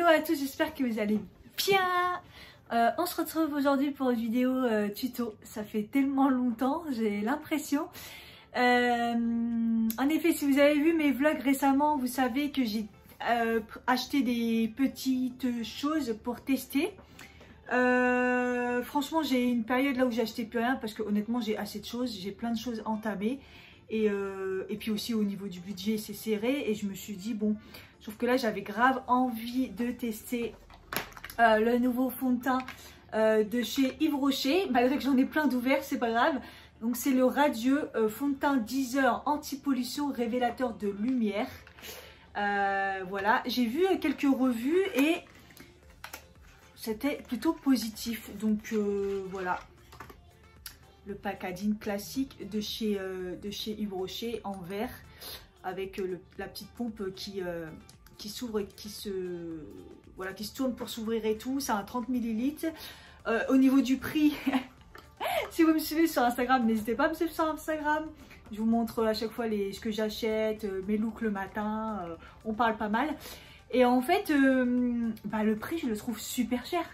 à tous, j'espère que vous allez bien. On se retrouve aujourd'hui pour une vidéo tuto. Ça fait tellement longtemps, j'ai l'impression. En effet, si vous avez vu mes vlogs récemment, vous savez que j'ai acheté des petites choses pour tester. Franchement, j'ai une période là où j'ai acheté plus rien parce que honnêtement, j'ai assez de choses. J'ai plein de choses entamées. Et puis aussi au niveau du budget, c'est serré. Et je me suis dit, bon, sauf que là, j'avais grave envie de tester le nouveau fond de teint de chez Yves Rocher. Malgré que j'en ai plein d'ouverts, c'est pas grave. Donc c'est le radieux fond de teint 10 heures anti-pollution révélateur de lumière. Voilà, j'ai vu quelques revues et c'était plutôt positif. Donc voilà, le packaging classique de chez Yves Rocher en verre avec la petite pompe qui s'ouvre et qui se tourne pour s'ouvrir et tout. C'est un 30 ml. Au niveau du prix, si vous me suivez sur Instagram, n'hésitez pas à me suivre sur Instagram. Je vous montre à chaque fois ce que j'achète, mes looks le matin. On parle pas mal. Et en fait, le prix, je le trouve super cher.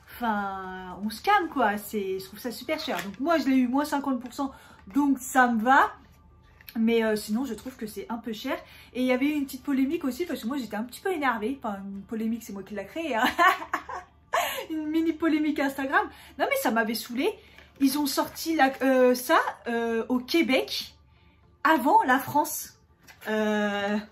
Enfin, on se calme quoi. Je trouve ça super cher. Donc moi, je l'ai eu moins 50%. Donc ça me va. Mais sinon, je trouve que c'est un peu cher. Et il y avait eu une petite polémique aussi parce que moi, j'étais un petit peu énervée. Enfin, une polémique, c'est moi qui l'ai créée. Hein. Une mini polémique Instagram. Non, mais ça m'avait saoulée. Ils ont sorti ça au Québec avant la France. Yves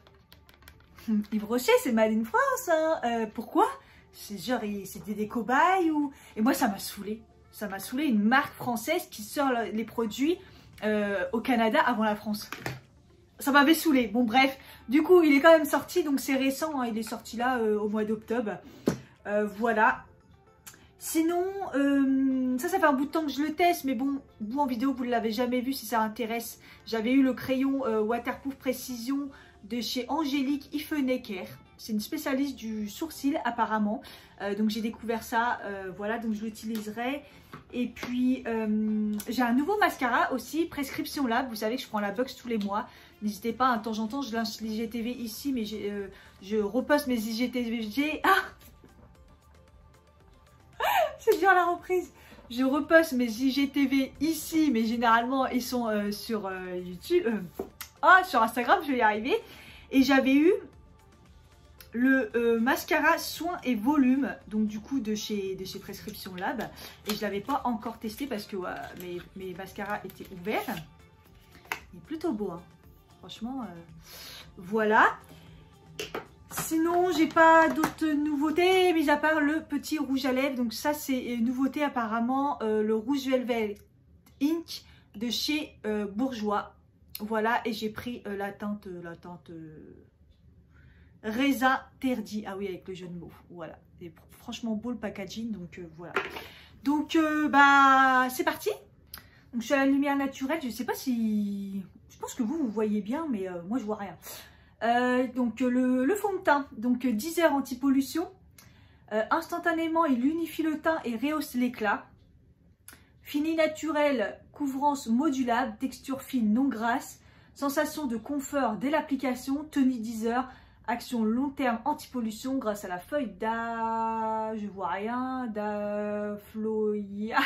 Rocher, c'est Made in France. Hein. Pourquoi? C'est genre, c'était des cobayes ou... Et moi, ça m'a saoulée. Ça m'a saoulée, une marque française qui sort les produits au Canada avant la France. Ça m'avait saoulé. Bon bref, du coup il est quand même sorti, donc c'est récent, hein, il est sorti là au mois d'octobre. Voilà. Sinon, ça fait un bout de temps que je le teste, mais bon, vous en vidéo, vous ne l'avez jamais vu si ça intéresse. J'avais eu le crayon Waterproof Précision de chez Angélique Ifenecker. C'est une spécialiste du sourcil apparemment. Donc j'ai découvert ça, voilà, donc je l'utiliserai. Et puis j'ai un nouveau mascara aussi, Prescription Lab. Vous savez que je prends la box tous les mois. N'hésitez pas, hein, de temps en temps je lance les IGTV ici, mais je reposte mes IGTV. Ah, c'est dur la reprise. Je reposte mes IGTV ici, mais généralement ils sont sur YouTube. Sur Instagram, je vais y arriver. Et j'avais eu le mascara soin et volume, donc du coup de chez Prescription Lab, et je ne l'avais pas encore testé parce que mes mascaras étaient ouverts. Il est plutôt beau, hein. Franchement, voilà. Sinon, j'ai pas d'autres nouveautés, mis à part le petit rouge à lèvres. Donc ça, c'est une nouveauté apparemment, le rouge Velvet Ink de chez Bourjois. Voilà, et j'ai pris la teinte Raisin Terdi. Ah oui, avec le jeu de mots. Voilà. Et franchement beau le packaging. Donc voilà. Donc c'est parti. Donc je suis à la lumière naturelle. Je sais pas si... Je pense que vous voyez bien, mais moi je vois rien. Donc le fond de teint. Donc 10 heures anti-pollution. Instantanément, il unifie le teint et rehausse l'éclat. Fini naturel, couvrance modulable, texture fine non grasse. Sensation de confort dès l'application. Tenue 10 heures. Action long terme anti-pollution grâce à la feuille je vois rien, d'Afloia.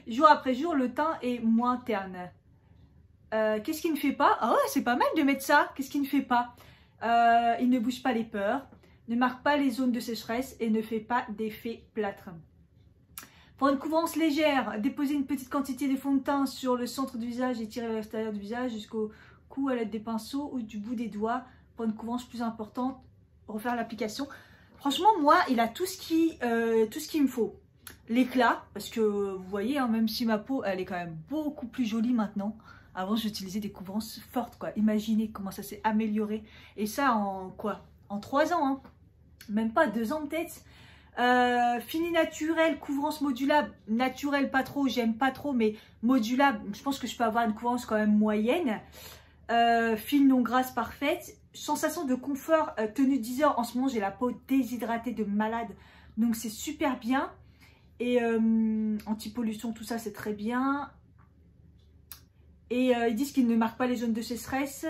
Jour après jour, le teint est moins terne. Qu'est-ce qui ne fait pas? Oh, c'est pas mal de mettre ça. Qu'est-ce qui ne fait pas? Il ne bouge pas les pores, ne marque pas les zones de sécheresse et ne fait pas d'effet plâtre. Pour une couvrance légère, déposez une petite quantité de fond de teint sur le centre du visage et tirez vers l'extérieur du visage jusqu'au cou à l'aide des pinceaux ou du bout des doigts. Pour une couvrance plus importante, refaire l'application. Franchement, moi, il a tout ce qu'il me faut. L'éclat, parce que vous voyez, hein, même si ma peau, elle est quand même beaucoup plus jolie maintenant. Avant, j'utilisais des couvrances fortes, quoi. Imaginez comment ça s'est amélioré. Et ça, en quoi? En 3 ans, hein. Même pas 2 ans peut-être. Fini naturel, couvrance modulable. Naturel, pas trop, j'aime pas trop, mais modulable. Je pense que je peux avoir une couvrance quand même moyenne. Fine non grasse parfaite. Sensation de confort, tenue 10 heures. En ce moment, j'ai la peau déshydratée de malade. Donc, c'est super bien. Et anti-pollution, tout ça, c'est très bien. Et ils disent qu'ils ne marquent pas les zones de sécheresse.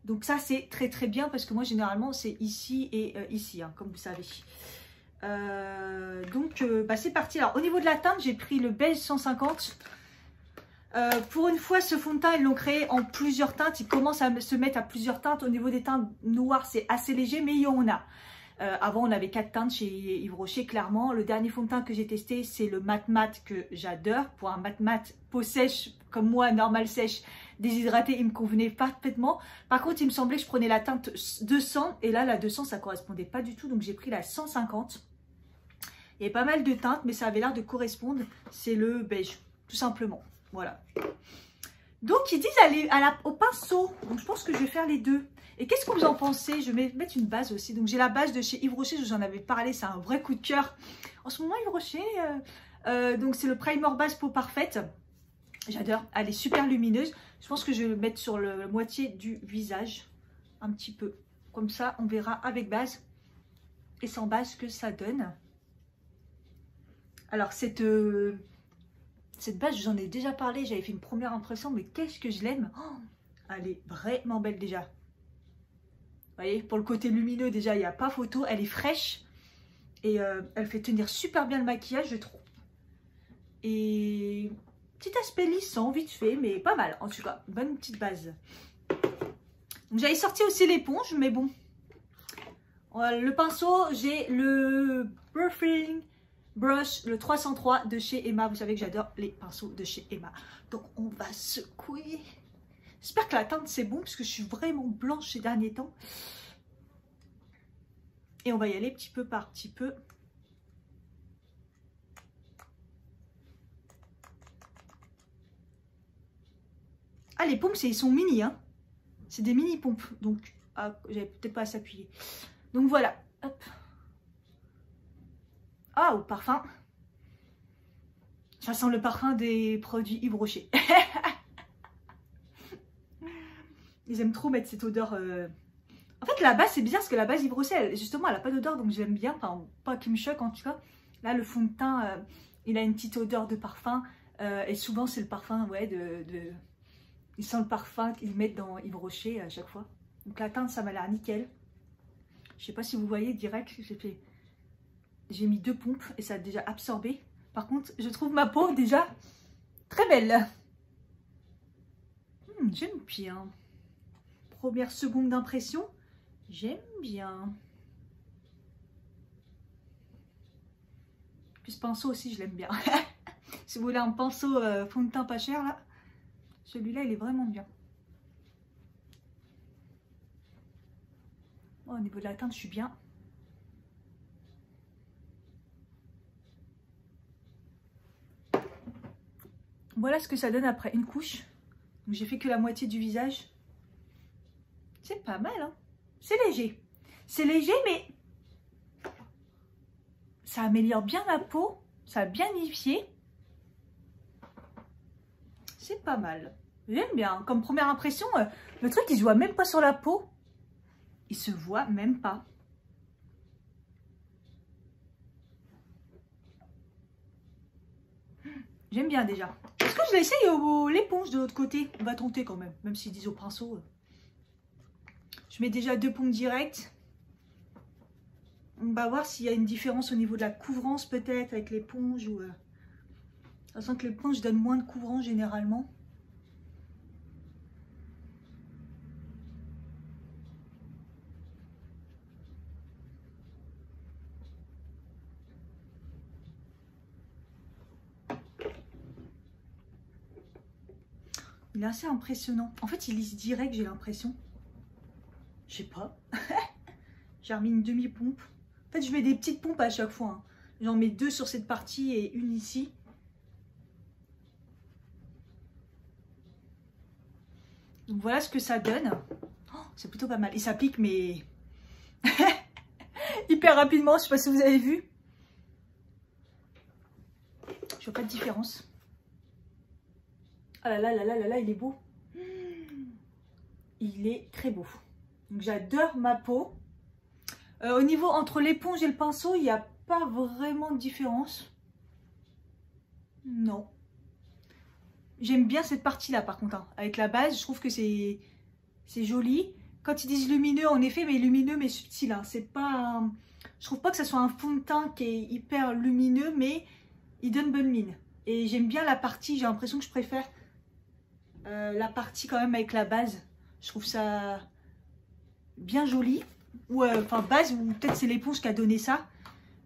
Donc ça c'est très très bien parce que moi généralement c'est ici et ici, hein, comme vous savez. Bah, c'est parti. Alors au niveau de la teinte, j'ai pris le beige 150. Pour une fois, ce fond de teint, ils l'ont créé en plusieurs teintes. Ils commencent à se mettre à plusieurs teintes. Au niveau des teintes noires, c'est assez léger, mais il y en a. Avant, on avait 4 teintes chez Yves Rocher, clairement. Le dernier fond de teint que j'ai testé, c'est le Mat Mat que j'adore. Pour un Mat Mat peau sèche, comme moi, normal sèche, déshydraté, il me convenait parfaitement. Par contre, il me semblait que je prenais la teinte 200. Et là, la 200, ça ne correspondait pas du tout. Donc, j'ai pris la 150. Il y avait pas mal de teintes, mais ça avait l'air de correspondre. C'est le beige, tout simplement. Voilà. Donc, ils disent aller au pinceau. Donc, je pense que je vais faire les deux. Et qu'est-ce que vous en pensez? Je vais mettre une base aussi. Donc, j'ai la base de chez Yves Rocher. Je vous en avais parlé. C'est un vrai coup de cœur. En ce moment, Yves Rocher. Donc, c'est le primer base peau parfaite. J'adore. Elle est super lumineuse. Je pense que je vais le mettre sur la moitié du visage. Un petit peu. Comme ça, on verra avec base et sans base ce que ça donne. Alors, cette base, j'en ai déjà parlé. J'avais fait une première impression. Mais qu'est-ce que je l'aime. Oh, elle est vraiment belle déjà. Vous voyez, pour le côté lumineux, déjà, il n'y a pas photo. Elle est fraîche. Et elle fait tenir super bien le maquillage, je trouve. Et petit aspect lissant, vite fait, mais pas mal. En tout cas, bonne petite base. J'avais sorti aussi l'éponge, mais bon. Le pinceau, j'ai le Buffing Brush, le 303 de chez Emma. Vous savez que j'adore les pinceaux de chez Emma. Donc, on va secouer. J'espère que la teinte, c'est bon, parce que je suis vraiment blanche ces derniers temps. Et on va y aller petit peu par petit peu. Ah, les pompes, ils sont mini, hein. C'est des mini pompes. Donc, j'avais peut-être pas à s'appuyer. Donc, voilà. Hop. Ah, au parfum. Ça sent le parfum des produits Yves Rocher. Ils aiment trop mettre cette odeur. En fait, la base, c'est bizarre parce que la base Yves Rocher, justement, elle n'a pas d'odeur. Donc, j'aime bien. Enfin, pas qui me choque en tout cas. Là, le fond de teint, il a une petite odeur de parfum. Et souvent, c'est le parfum, ouais, Ils sentent le parfum qu'ils mettent dans Yves Rocher à chaque fois. Donc, la teinte, ça m'a l'air nickel. Je sais pas si vous voyez direct. J'ai mis 2 pompes et ça a déjà absorbé. Par contre, je trouve ma peau déjà très belle. J'aime bien. Première seconde d'impression, j'aime bien. Puis ce pinceau aussi, je l'aime bien. Si vous voulez un pinceau fond de teint pas cher, là, celui-là, il est vraiment bien. Oh, au niveau de la teinte, je suis bien. Voilà ce que ça donne après une couche. J'ai fait que la moitié du visage. C'est pas mal, hein. C'est léger. C'est léger, mais ça améliore bien la peau. Ça a bien nifié. C'est pas mal. J'aime bien. Comme première impression, le truc, il se voit même pas sur la peau. Il se voit même pas. J'aime bien déjà. Est-ce que je l'essaye l'éponge de l'autre côté? On va tenter quand même, même s'ils disent au pinceau. Je mets déjà 2 pompes directes. On va voir s'il y a une différence au niveau de la couvrance peut-être avec l'éponge. Ou, sachant que l'éponge donne moins de couvrance généralement. Il est assez impressionnant. En fait, il lisse direct, j'ai l'impression. Je sais pas. J'ai remis une demi-pompe. En fait, je mets des petites pompes à chaque fois. Hein. J'en mets 2 sur cette partie et une ici. Donc voilà ce que ça donne. Oh, c'est plutôt pas mal. Il s'applique, mais hyper rapidement. Je sais pas si vous avez vu. Je vois pas de différence. Ah là là là là là là, il est beau. Il est très beau. Donc j'adore ma peau. Au niveau entre l'éponge et le pinceau, il n'y a pas vraiment de différence. Non. J'aime bien cette partie-là par contre. Hein. Avec la base, je trouve que c'est joli. quand ils disent lumineux, en effet, mais lumineux mais subtil. Hein. C'est pas, je trouve pas que ça soit un fond de teint qui est hyper lumineux, mais il donne bonne mine. Et j'aime bien la partie, j'ai l'impression que je préfère la partie quand même avec la base. Je trouve ça bien joli. Ou enfin base, ou peut-être c'est l'éponge qui a donné ça.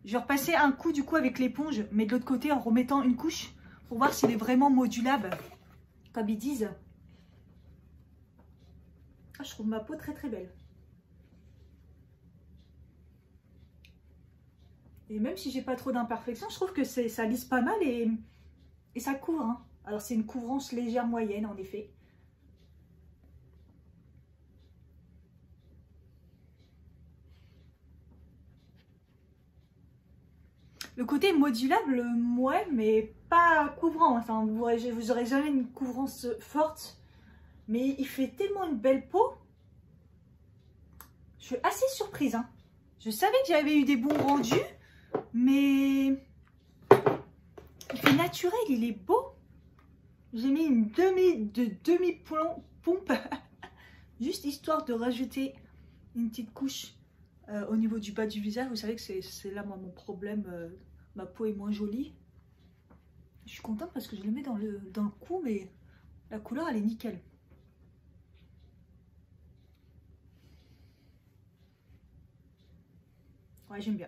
Je vais repasser un coup du coup avec l'éponge, mais de l'autre côté en remettant une couche pour voir s'il est vraiment modulable, comme ils disent. Ah, je trouve ma peau très très belle. Et même si j'ai pas trop d'imperfections, je trouve que ça lisse pas mal et ça couvre. Hein. Alors c'est une couvrance légère moyenne en effet. Le côté modulable, ouais, mais pas couvrant. Enfin, vous aurez jamais une couvrance forte. Mais il fait tellement une belle peau. Je suis assez surprise. Hein. Je savais que j'avais eu des bons rendus. Mais il fait naturel, il est beau. J'ai mis une demi-pompe. Juste histoire de rajouter une petite couche. Au niveau du bas du visage, vous savez que c'est là moi, mon problème, ma peau est moins jolie. Je suis contente parce que je le mets dans le cou, mais la couleur elle est nickel. Ouais, j'aime bien.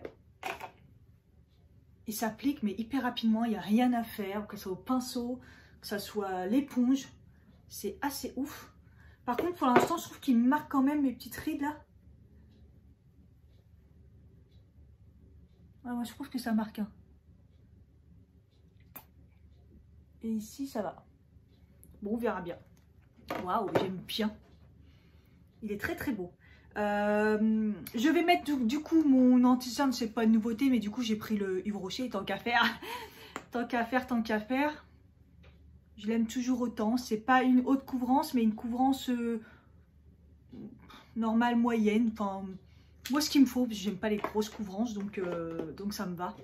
Il s'applique mais hyper rapidement, il n'y a rien à faire, que ce soit au pinceau, que ce soit l'éponge. C'est assez ouf. Par contre pour l'instant je trouve qu'il marque quand même mes petites rides là. Ouais, moi je trouve que ça marque. Hein. Et ici ça va. Bon, on verra bien. Waouh, j'aime bien. Il est très très beau. Je vais mettre du coup mon anti-cerne, c'est pas une nouveauté, mais du coup j'ai pris le Yves Rocher, tant qu'à faire. Tant qu'à faire, tant qu'à faire. Je l'aime toujours autant. C'est pas une haute couvrance, mais une couvrance normale, moyenne. Enfin, moi ce qu'il me faut, parce que j'aime pas les grosses couvrances, donc ça me va.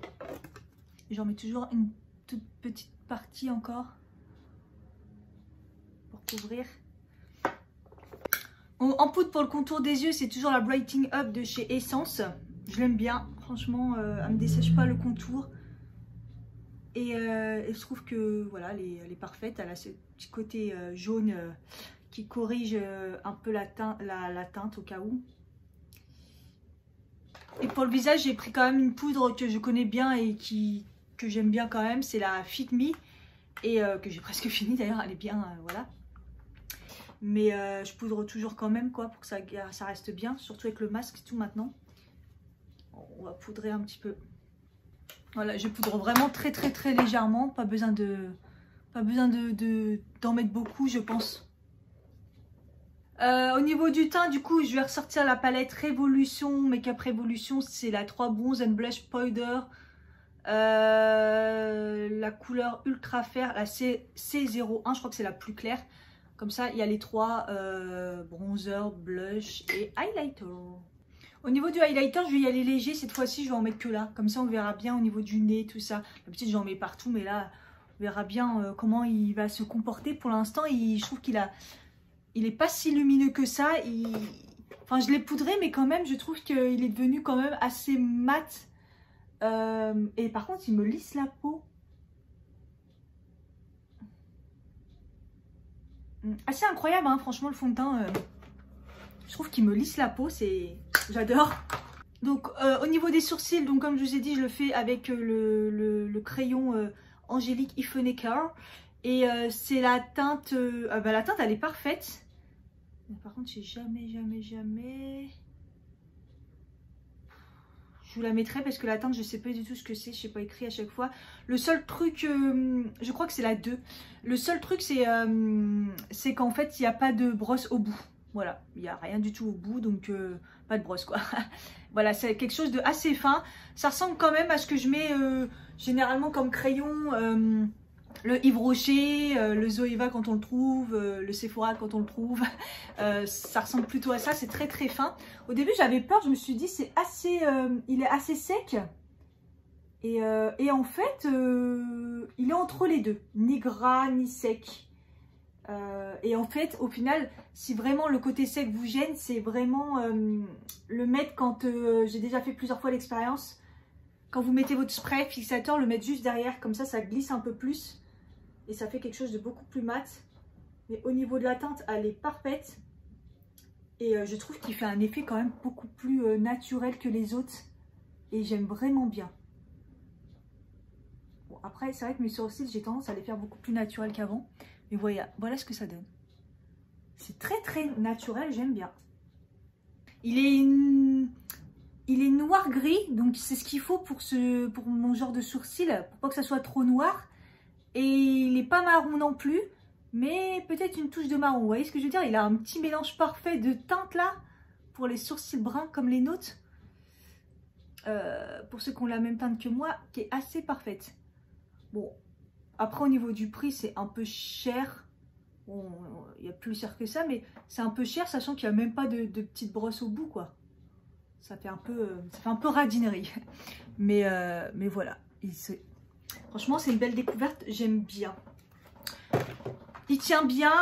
J'en mets toujours une toute petite partie encore pour couvrir. En poudre pour le contour des yeux, c'est toujours la Brightening Up de chez Essence. Je l'aime bien, franchement, elle me dessèche pas le contour. Et je trouve que voilà, elle est parfaite. Elle a ce petit côté jaune qui corrige un peu la teinte au cas où. Et pour le visage, j'ai pris quand même une poudre que je connais bien et que j'aime bien quand même. C'est la Fit Me. Et que j'ai presque fini d'ailleurs, elle est bien, voilà. Mais je poudre toujours quand même quoi pour que ça reste bien, surtout avec le masque et tout maintenant. On va poudrer un petit peu. Voilà, je poudre vraiment très légèrement, pas besoin d'en mettre beaucoup je pense. Au niveau du teint, du coup, je vais ressortir la palette Révolution, Make-up Révolution, c'est la 3 Bronze and Blush Powder. La couleur Ultra Fair, la C01, je crois que c'est la plus claire. Comme ça, il y a les 3 bronzer, blush et highlighter. Au niveau du highlighter, je vais y aller léger. Cette fois-ci, je vais en mettre que là. Comme ça, on verra bien au niveau du nez, tout ça. D'habitude, j'en mets partout, mais là, on verra bien comment il va se comporter. Pour l'instant, je trouve qu'il est pas si lumineux que ça. Enfin, je l'ai poudré, mais quand même, je trouve qu'il est devenu quand même assez mat. Et par contre, il me lisse la peau. Assez incroyable, hein, franchement, le fond de teint. Je trouve qu'il me lisse la peau, j'adore. Donc, au niveau des sourcils, donc comme je vous ai dit, je le fais avec le crayon Angélique Ifenecker. Et c'est la teinte... la teinte, elle est parfaite. Mais par contre, j'ai jamais... Je vous la mettrai parce que la teinte, je sais pas du tout ce que c'est. Je sais pas écrit à chaque fois. Le seul truc, je crois que c'est la 2. Le seul truc, c'est qu'en fait, il n'y a pas de brosse au bout. Voilà, il n'y a rien du tout au bout, donc pas de brosse quoi. Voilà, c'est quelque chose de assez fin. Ça ressemble quand même à ce que je mets généralement comme crayon. Le Yves Rocher, le Zoeva quand on le trouve, le Sephora quand on le trouve, ça ressemble plutôt à ça, c'est très fin. Au début j'avais peur, je me suis dit il est assez sec et en fait il est entre les deux, ni gras ni sec. Et en fait, au final, si vraiment le côté sec vous gêne, c'est vraiment le mettre quand j'ai déjà fait plusieurs fois l'expérience. Quand vous mettez votre spray fixateur, le mettre juste derrière, comme ça glisse un peu plus. Et ça fait quelque chose de beaucoup plus mat. Mais au niveau de la teinte, elle est parfaite. Et je trouve qu'il fait un effet quand même beaucoup plus naturel que les autres. Et j'aime vraiment bien. Bon, après, c'est vrai que mes sourcils, j'ai tendance à les faire beaucoup plus naturels qu'avant. Mais voilà ce que ça donne. C'est très naturel, j'aime bien. Il est noir-gris, donc c'est ce qu'il faut pour mon genre de sourcil, pour pas que ça soit trop noir. Et il n'est pas marron non plus, mais peut-être une touche de marron. Vous voyez ce que je veux dire? Il a un petit mélange parfait de teintes là, pour les sourcils bruns comme les nôtres. Pour ceux qui ont la même teinte que moi, qui est assez parfaite. Bon. Après, au niveau du prix, c'est un peu cher. Bon, il y a plus cher que ça, mais c'est un peu cher, sachant qu'il n'y a même pas de petite brosse au bout, quoi. Ça fait un peu radinerie. Mais voilà. Franchement, c'est une belle découverte. J'aime bien. Il tient bien.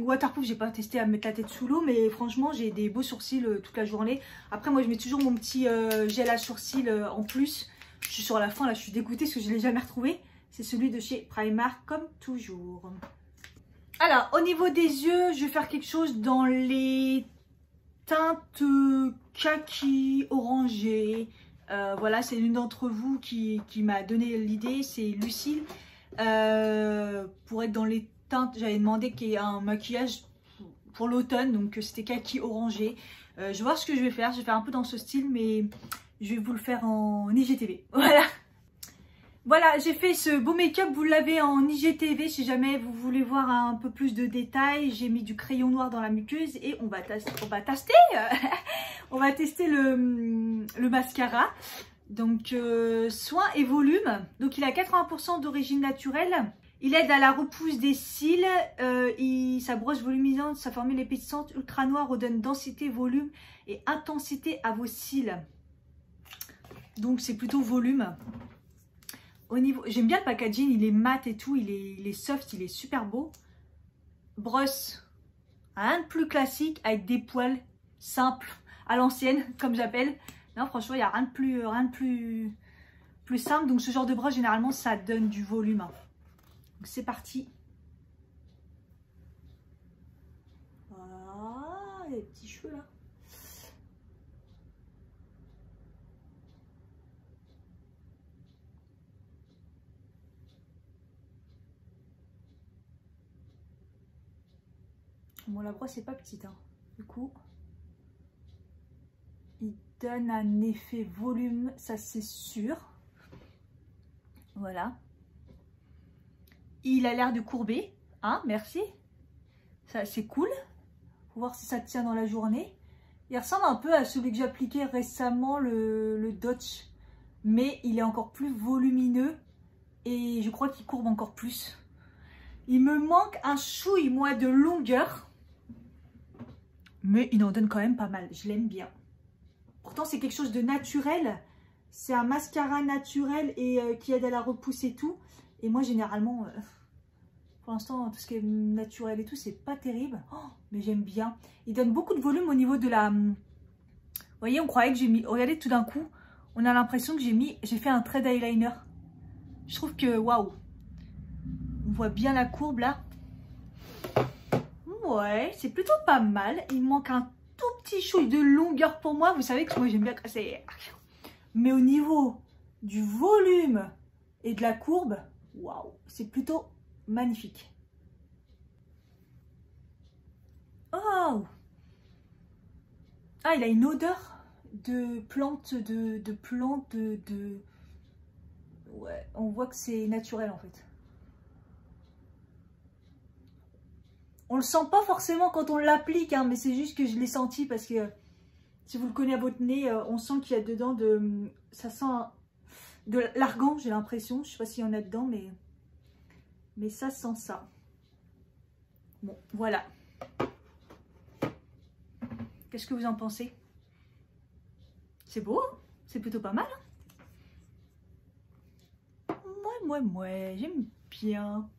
Waterproof, j'ai pas testé à mettre la tête sous l'eau, mais franchement, j'ai des beaux sourcils toute la journée. Après, moi, je mets toujours mon petit gel à sourcils en plus. Je suis sur la fin, là, je suis dégoûtée parce que je ne l'ai jamais retrouvé. C'est celui de chez Primark, comme toujours. Alors, au niveau des yeux, je vais faire quelque chose dans les teintes kaki, orangé. Voilà, c'est l'une d'entre vous qui m'a donné l'idée, c'est Lucille. Pour être dans les teintes, j'avais demandé qu'il y ait un maquillage pour l'automne, donc c'était kaki orangé. Je vais voir ce que je vais faire. Je vais faire un peu dans ce style, mais je vais vous le faire en IGTV. Voilà. Voilà, j'ai fait ce beau make-up, vous l'avez en IGTV si jamais vous voulez voir un peu plus de détails. J'ai mis du crayon noir dans la muqueuse et on va tester on va tester le mascara. Donc, soin et volume. Donc, il a 80% d'origine naturelle. Il aide à la repousse des cils. Sa brosse voluminisante, sa formule épaississante ultra noire redonne densité, volume et intensité à vos cils. Donc, c'est plutôt volume. J'aime bien le packaging, il est mat et tout, il est soft, il est super beau. Brosse, rien de plus classique avec des poils simples, à l'ancienne, comme j'appelle. Non, franchement, il n'y a rien de plus simple. Donc, ce genre de brosse, généralement, ça donne du volume. Donc, c'est parti. Ah, les petits cheveux là. Bon, la brosse n'est pas petite, hein. Du coup, il donne un effet volume, ça c'est sûr. Voilà. Il a l'air de courber, hein, merci. Ça, c'est cool. Faut voir si ça tient dans la journée. Il ressemble un peu à celui que j'appliquais récemment, le Dodge. Mais il est encore plus volumineux et je crois qu'il courbe encore plus. Il me manque un chouille, moi, de longueur. Mais il en donne quand même pas mal. Je l'aime bien. Pourtant, c'est quelque chose de naturel. C'est un mascara naturel et qui aide à la repousse et tout. Et moi, généralement, pour l'instant, tout ce qui est naturel et tout, c'est pas terrible. Oh, mais j'aime bien. Il donne beaucoup de volume au niveau de la... Vous voyez, on croyait que j'ai mis... Regardez, tout d'un coup, on a l'impression que j'ai fait un trait d'eyeliner. Je trouve que, waouh. On voit bien la courbe, là. Ouais, c'est plutôt pas mal. Il manque un tout petit chouille de longueur pour moi. Vous savez que moi, j'aime bien casser. Mais au niveau du volume et de la courbe, waouh, c'est plutôt magnifique. Oh! Ah, il a une odeur de plante, Ouais, on voit que c'est naturel en fait. On le sent pas forcément quand on l'applique, hein, mais c'est juste que je l'ai senti parce que si vous le connaissez à votre nez, on sent qu'il y a dedans ça sent de l'argan, j'ai l'impression. Je sais pas s'il y en a dedans, mais ça sent ça. Bon, voilà. Qu'est-ce que vous en pensez? C'est beau, hein? C'est plutôt pas mal. Hein, moi, j'aime bien.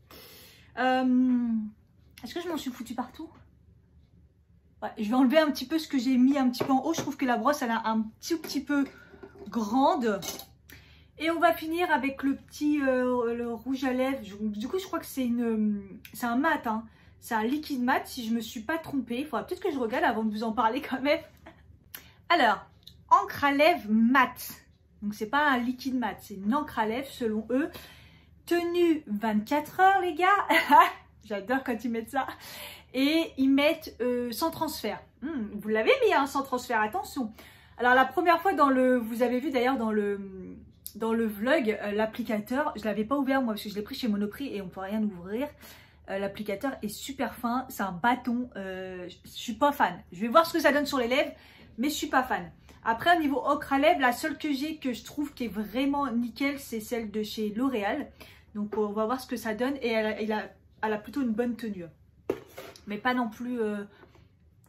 Est-ce que je m'en suis foutu partout? Ouais, je vais enlever un petit peu ce que j'ai mis un petit peu en haut. Je trouve que la brosse, elle a un petit peu grande. Et on va finir avec le petit le rouge à lèvres. Du coup, je crois que c'est un mat. Hein. C'est un liquide mat, si je me suis pas trompée. Il faudra peut-être que je regarde avant de vous en parler quand même. Alors, encre à lèvres mat. Donc, c'est pas un liquide mat, c'est une encre à lèvres selon eux. Tenue 24 heures, les gars. J'adore quand ils mettent ça. Et ils mettent sans transfert. Vous l'avez mis, hein, sans transfert, attention. Alors, la première fois, vous avez vu d'ailleurs dans le vlog, l'applicateur, je ne l'avais pas ouvert moi parce que je l'ai pris chez Monoprix et on ne peut rien ouvrir. L'applicateur est super fin, c'est un bâton, je suis pas fan. Je vais voir ce que ça donne sur les lèvres, mais je suis pas fan. Après, au niveau encre à lèvres, la seule que j'ai que je trouve qui est vraiment nickel, c'est celle de chez L'Oréal. Donc on va voir ce que ça donne et elle a plutôt une bonne tenue. Mais pas non plus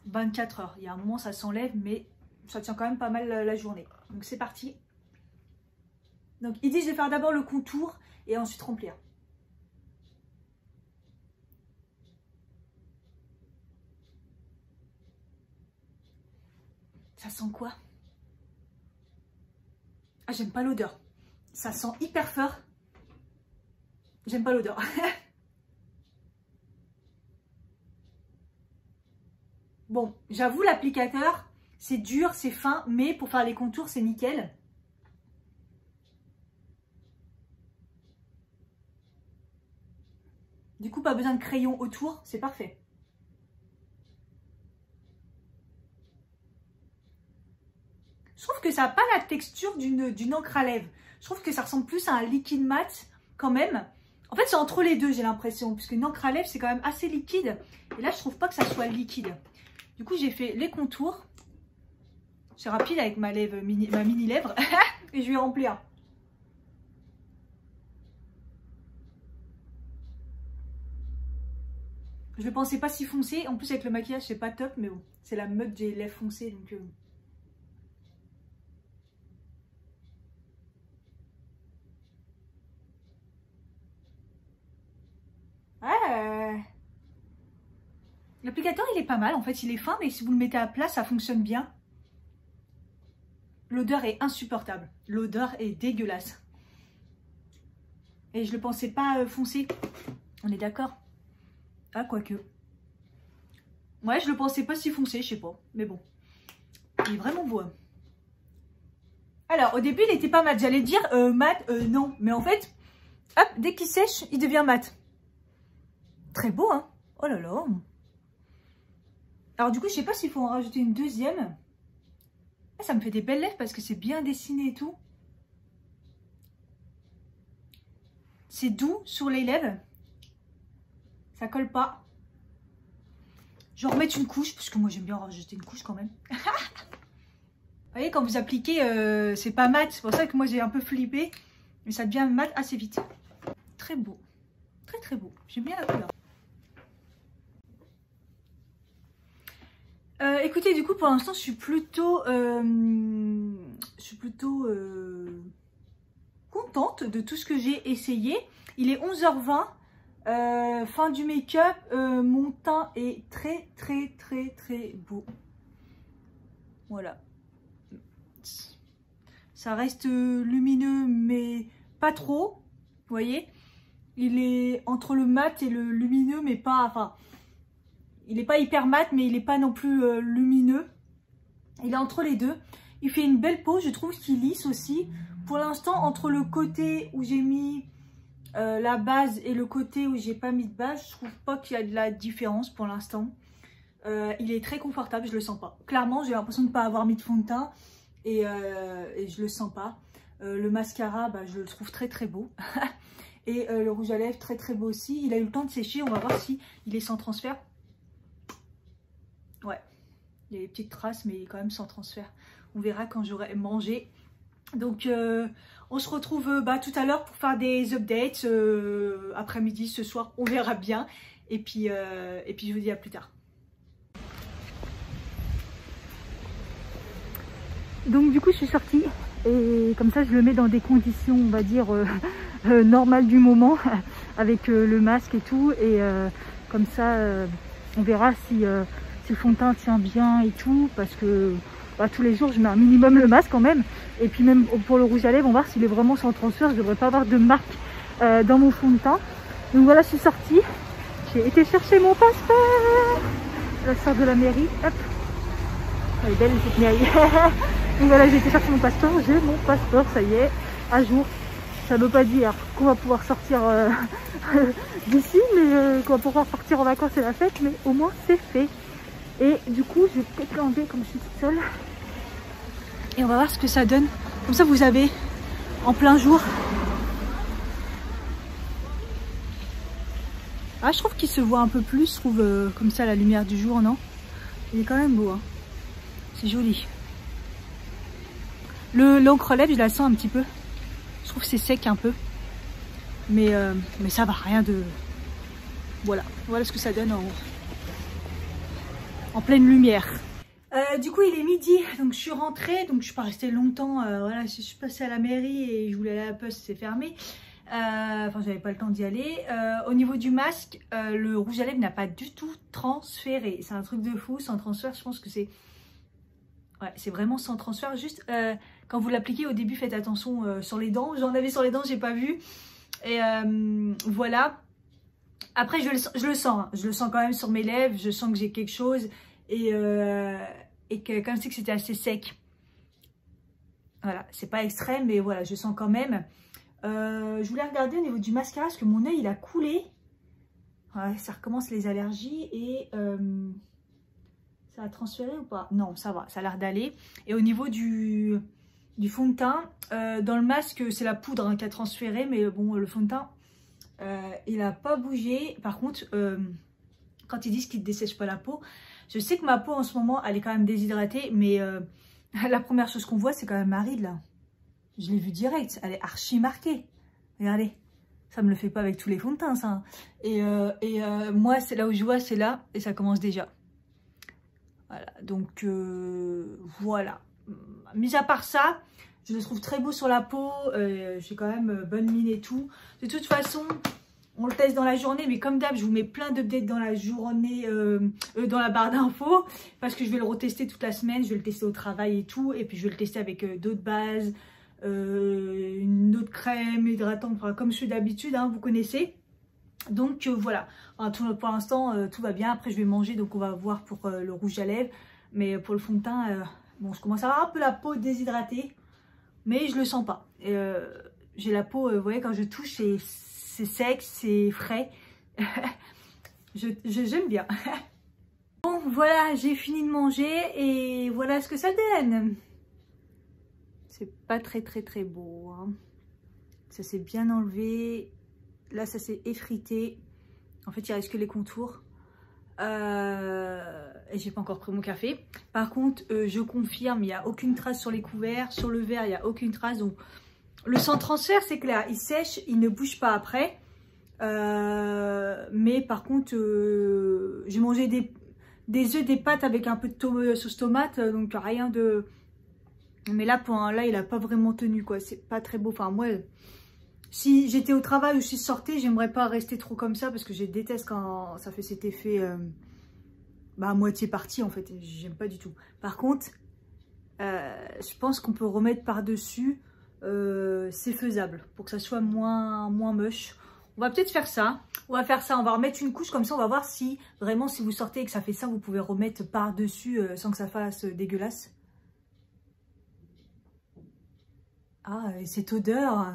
24 heures. Il y a un moment ça s'enlève, mais ça tient quand même pas mal la journée. Donc c'est parti. Donc il dit je vais faire d'abord le contour et ensuite remplir. Ça sent quoi? Ah, j'aime pas l'odeur. Ça sent hyper fort. J'aime pas l'odeur. Bon, j'avoue l'applicateur, c'est dur, c'est fin, mais pour faire les contours, c'est nickel. Du coup, pas besoin de crayon autour, c'est parfait. Je trouve que ça n'a pas la texture d'une encre à lèvres. Je trouve que ça ressemble plus à un liquide mat quand même. En fait, c'est entre les deux, j'ai l'impression. Puisque une encre à lèvres, c'est quand même assez liquide. Et là, je trouve pas que ça soit liquide. Du coup, j'ai fait les contours. C'est rapide avec ma mini lèvre. Et je vais remplir. Je ne pensais pas si foncé. En plus, avec le maquillage, c'est pas top. Mais bon, c'est la mode des lèvres foncées. Donc... L'applicateur il est pas mal, en fait il est fin, mais si vous le mettez à plat ça fonctionne bien. L'odeur est insupportable, l'odeur est dégueulasse. Et je le pensais pas foncé, on est d'accord? Ah quoique. Ouais, je le pensais pas si foncé, je sais pas, mais bon. Il est vraiment beau. Hein. Alors au début il était pas mat, j'allais dire mat, non. Mais en fait, hop, dès qu'il sèche, il devient mat. Très beau hein, oh là là. Alors du coup, je sais pas s'il faut en rajouter une deuxième. Ah, ça me fait des belles lèvres parce que c'est bien dessiné et tout. C'est doux sur les lèvres. Ça colle pas. Je vais en remettre une couche parce que moi j'aime bien en rajouter une couche quand même. Vous voyez, quand vous appliquez, c'est pas mat. C'est pour ça que moi j'ai un peu flippé. Mais ça devient mat assez vite. Très beau. Très très beau. J'aime bien la couleur. Écoutez, du coup, pour l'instant, je suis plutôt contente de tout ce que j'ai essayé. Il est 11h20, fin du make-up. Mon teint est très, très, très, très beau. Voilà. Ça reste lumineux, mais pas trop. Vous voyez? Il est entre le mat et le lumineux, mais pas... Enfin, il n'est pas hyper mat, mais il n'est pas non plus lumineux. Il est entre les deux. Il fait une belle peau, je trouve qu'il lisse aussi. Pour l'instant, entre le côté où j'ai mis la base et le côté où j'ai pas mis de base, je trouve pas qu'il y a de la différence pour l'instant. Il est très confortable, je le sens pas. Clairement, j'ai l'impression de ne pas avoir mis de fond de teint et je le sens pas. Le mascara, bah, je le trouve très très beau. Et le rouge à lèvres, très très beau aussi. Il a eu le temps de sécher, on va voir si il est sans transfert. Ouais, il y a des petites traces, mais il est quand même sans transfert. On verra quand j'aurai mangé. Donc, on se retrouve tout à l'heure pour faire des updates. Après-midi, ce soir, on verra bien. Et puis je vous dis à plus tard. Donc, du coup, je suis sortie. Et comme ça, je le mets dans des conditions, on va dire, normales du moment. Avec le masque et tout. Et Comme ça, on verra si le fond de teint tient bien et tout, parce que bah, tous les jours je mets un minimum le masque quand même. Et puis même pour le rouge à lèvres, on va voir s'il est vraiment sans transfert. Je devrais pas avoir de marque dans mon fond de teint. Donc voilà, je suis sortie. J'ai été chercher mon passeport. La sœur de la mairie. Hop. Elle est belle cette mairie. Donc voilà, j'ai été chercher mon passeport. J'ai mon passeport, ça y est, à jour. Ça ne veut pas dire qu'on va pouvoir sortir d'ici, mais qu'on va pouvoir partir en vacances et la fête, mais au moins c'est fait. Et du coup, je vais peut-être l'enlever comme je suis toute seule. Et on va voir ce que ça donne. Comme ça, vous avez en plein jour. Ah, je trouve qu'il se voit un peu plus, je trouve, comme ça, la lumière du jour, non? Il est quand même beau, hein. C'est joli. L'encre lèvre, je la sens un petit peu. Je trouve que c'est sec un peu. Mais ça va, rien de... Voilà, voilà ce que ça donne en pleine lumière. Du coup, il est midi, donc je suis rentrée, donc je suis pas restée longtemps. Voilà, je suis passée à la mairie et je voulais aller à la poste, c'est fermé. Enfin, j'avais pas le temps d'y aller. Au niveau du masque, le rouge à lèvres n'a pas du tout transféré. C'est un truc de fou, sans transfert. Je pense que c'est... Ouais, c'est vraiment sans transfert. Juste, quand vous l'appliquez au début, faites attention sur les dents. J'en avais sur les dents, j'ai pas vu. Et voilà. Après, je le sens. Hein. Je le sens quand même sur mes lèvres. Je sens que j'ai quelque chose. Et que comme c'est que c'était assez sec. Voilà, c'est pas extrême, mais voilà, je sens quand même. Je voulais regarder au niveau du mascara parce que mon œil il a coulé. Ouais, ça recommence les allergies et ça a transféré ou pas? Non, ça va, ça a l'air d'aller. Et au niveau du fond de teint, dans le masque c'est la poudre hein, qui a transféré, mais bon, le fond de teint il a pas bougé. Par contre, quand ils disent qu'il ne dessèche pas la peau, je sais que ma peau en ce moment elle est quand même déshydratée, mais la première chose qu'on voit c'est quand même ma ride là. Je l'ai vu direct, elle est archi marquée. Regardez, ça me le fait pas avec tous les fonds de teint ça. Et moi c'est là où je vois, c'est là et ça commence déjà. Voilà, donc voilà. Mis à part ça, je le trouve très beau sur la peau. J'ai quand même bonne mine et tout. De toute façon, on le teste dans la journée, mais comme d'hab, je vous mets plein d'updates dans la journée, dans la barre d'infos, parce que je vais le retester toute la semaine. Je vais le tester au travail et tout, et puis je vais le tester avec d'autres bases. Une autre crème hydratante, enfin, comme je suis d'habitude, hein, vous connaissez. Donc voilà, enfin, pour l'instant tout va bien. Après je vais manger, donc on va voir pour le rouge à lèvres. Mais pour le fond de teint, bon, je commence à avoir un peu la peau déshydratée, mais je le sens pas. J'ai la peau, vous voyez, quand je touche, c'est sec, c'est frais. J'aime bien. Bon, voilà, j'ai fini de manger et voilà ce que ça donne. C'est pas très beau. Hein. Ça s'est bien enlevé. Là, ça s'est effrité. En fait, il reste que les contours. Et j'ai pas encore pris mon café. Par contre, je confirme, il n'y a aucune trace sur les couverts. Sur le verre, il n'y a aucune trace. Donc, le sans transfert, c'est clair. Il sèche, il ne bouge pas après. Mais par contre, j'ai mangé des œufs, des pâtes avec un peu de sauce tomate. Donc, rien de... Mais là, là, il a pas vraiment tenu, quoi. C'est pas très beau. Enfin, moi, si j'étais au travail ou si je sortais, j'aimerais pas rester trop comme ça parce que je déteste quand ça fait cet effet bah, à moitié parti, en fait. J'aime pas du tout. Par contre, je pense qu'on peut remettre par-dessus. C'est faisable pour que ça soit moins moche. On va peut-être faire ça. On va faire ça. On va remettre une couche comme ça. On va voir si vraiment, si vous sortez et que ça fait ça, vous pouvez remettre par-dessus sans que ça fasse dégueulasse. Ah, et cette odeur.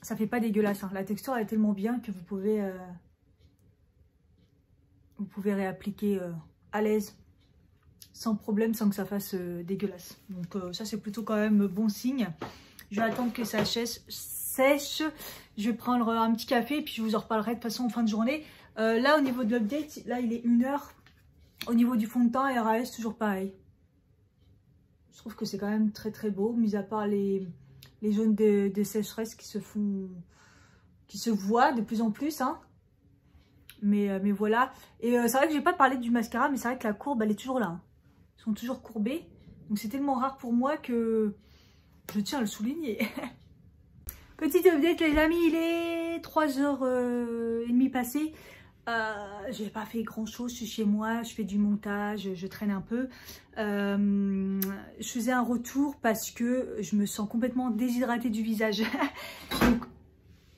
Ça fait pas dégueulasse. Hein. La texture elle est tellement bien que vous pouvez réappliquer à l'aise. Sans problème, sans que ça fasse dégueulasse. Donc ça c'est plutôt quand même bon signe. Je vais attendre que ça sèche. Je vais prendre un petit café et puis je vous en reparlerai de toute façon en fin de journée. Là au niveau de l'update, là il est 1h. Au niveau du fond de teint, RAS toujours pareil. Je trouve que c'est quand même très beau, mis à part les les zones de sécheresse qui se voient de plus en plus, hein. Mais voilà. Et c'est vrai que j'ai pas parlé du mascara, mais c'est vrai que la courbe, elle est toujours là, hein. Ils sont toujours courbés. Donc c'est tellement rare pour moi que je tiens à le souligner. Petite update les amis, il est 3h30 passées. J'ai pas fait grand chose, je suis chez moi, je fais du montage, je traîne un peu. Je faisais un retour parce que je me sens complètement déshydratée du visage. Donc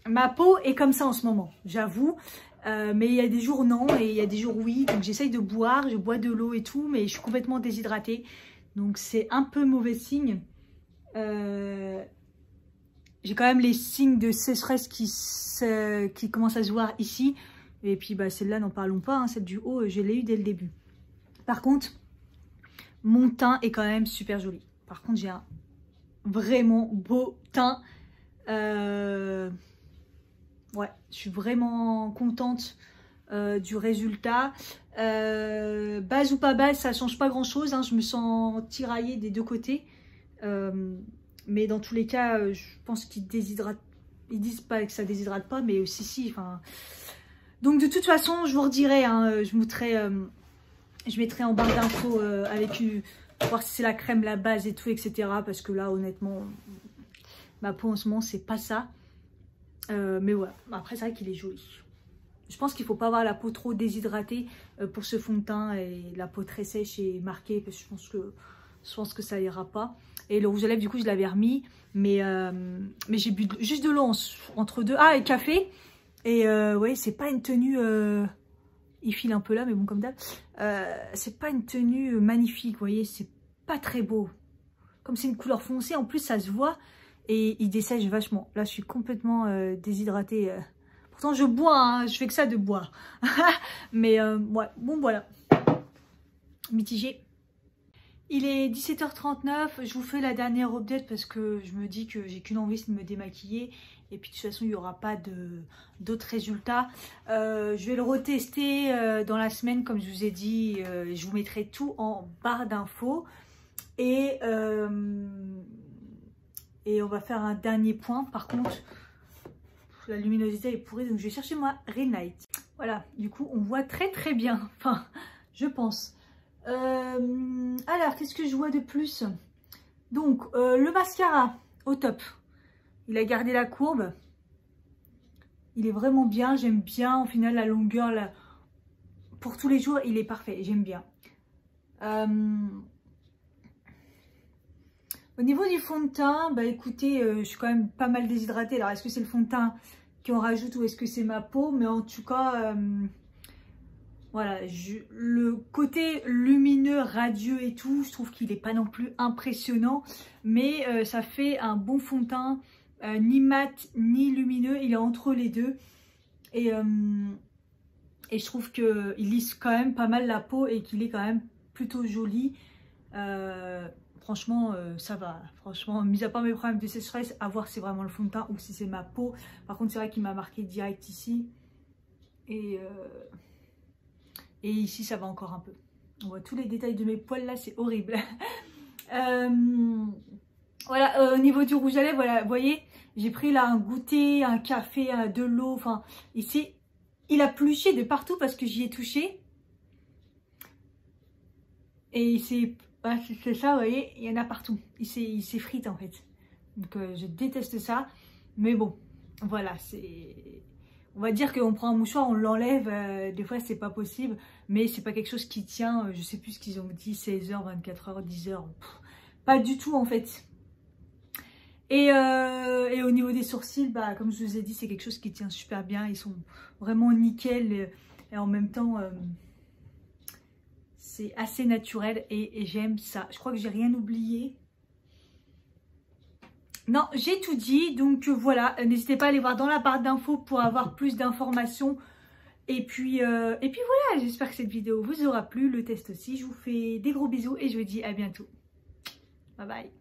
ma peau est comme ça en ce moment, j'avoue. Mais il y a des jours non et il y a des jours oui. Donc j'essaye de boire, je bois de l'eau et tout, mais je suis complètement déshydratée. Donc c'est un peu mauvais signe. J'ai quand même les signes de sécheresse qui commencent à se voir ici. Et puis bah, celle-là, n'en parlons pas, hein, celle du haut, je l'ai eu dès le début. Par contre, mon teint est quand même super joli. Par contre, j'ai un vraiment beau teint. Ouais, je suis vraiment contente du résultat. Base ou pas base, ça change pas grand-chose, hein, je me sens tiraillée des deux côtés. Mais dans tous les cas, je pense qu'ils déshydratent. Ils disent pas que ça déshydrate pas, mais si, enfin... Donc de toute façon, je vous redirai, hein, je mettrai en barre d'infos avec voir si c'est la crème, la base et tout, etc. Parce que là, honnêtement, ma peau en ce moment, c'est pas ça. Mais voilà, après c'est vrai qu'il est joli. Je pense qu'il ne faut pas avoir la peau trop déshydratée pour ce fond de teint et la peau très sèche et marquée, parce que je pense que ça ira pas. Et le rouge à lèvres, du coup, je l'avais remis, mais j'ai bu juste de l'eau entre deux. Ah, et café. Et ouais, c'est pas une tenue, il file un peu là, mais bon, comme d'hab. C'est pas une tenue magnifique, vous voyez, c'est pas très beau. Comme c'est une couleur foncée, en plus, ça se voit et il dessèche vachement. Là, je suis complètement déshydratée. Pourtant, je bois, hein, je fais que ça de boire. Mais ouais, bon, voilà. Mitigé. Il est 17h39, je vous fais la dernière update parce que je me dis que j'ai qu'une envie, c'est de me démaquiller. Et puis de toute façon, il n'y aura pas d'autres résultats. Je vais le retester dans la semaine, comme je vous ai dit. Je vous mettrai tout en barre d'infos. Et on va faire un dernier point. Par contre, la luminosité est pourrie, donc je vais chercher ma Ring Light. Voilà, du coup, on voit très très bien. Enfin, je pense. Alors, qu'est-ce que je vois de plus? Donc, le mascara, au top. Il a gardé la courbe. Il est vraiment bien. J'aime bien, au final, la longueur. Pour tous les jours, il est parfait. J'aime bien. Au niveau du fond de teint, bah écoutez, je suis quand même pas mal déshydratée. Alors, est-ce que c'est le fond de teint qu'on rajoute ou est-ce que c'est ma peau? Mais en tout cas... voilà, le côté lumineux, radieux et tout, je trouve qu'il n'est pas non plus impressionnant. Mais ça fait un bon fond de teint, ni mat, ni lumineux. Il est entre les deux. Et je trouve qu'il lisse quand même pas mal la peau et qu'il est quand même plutôt joli. Franchement, ça va. Franchement, mis à part mes problèmes de sécheresse, à voir si c'est vraiment le fond de teint ou si c'est ma peau. Par contre, c'est vrai qu'il m'a marqué direct ici. Et ici, ça va encore un peu. On voit tous les détails de mes poils là, c'est horrible. Voilà, au niveau du rouge à lèvres, voilà, vous voyez, j'ai pris là un goûter, un café, de l'eau. Enfin, ici, il a pluché de partout parce que j'y ai touché. Et c'est ça, vous voyez, il y en a partout. Il s'effrite en fait. Donc, je déteste ça. Mais bon, voilà, c'est... On va dire qu'on prend un mouchoir, on l'enlève, des fois c'est pas possible, mais c'est pas quelque chose qui tient, je sais plus ce qu'ils ont dit, 16 h, 24 h, 10 h, pas du tout en fait. Et au niveau des sourcils, bah, comme je vous ai dit, c'est quelque chose qui tient super bien, ils sont vraiment nickel et en même temps c'est assez naturel et j'aime ça. Je crois que j'ai rien oublié. Non, j'ai tout dit, donc voilà, n'hésitez pas à aller voir dans la barre d'infos pour avoir plus d'informations. Et puis voilà, j'espère que cette vidéo vous aura plu, le test aussi. Je vous fais des gros bisous et je vous dis à bientôt. Bye bye.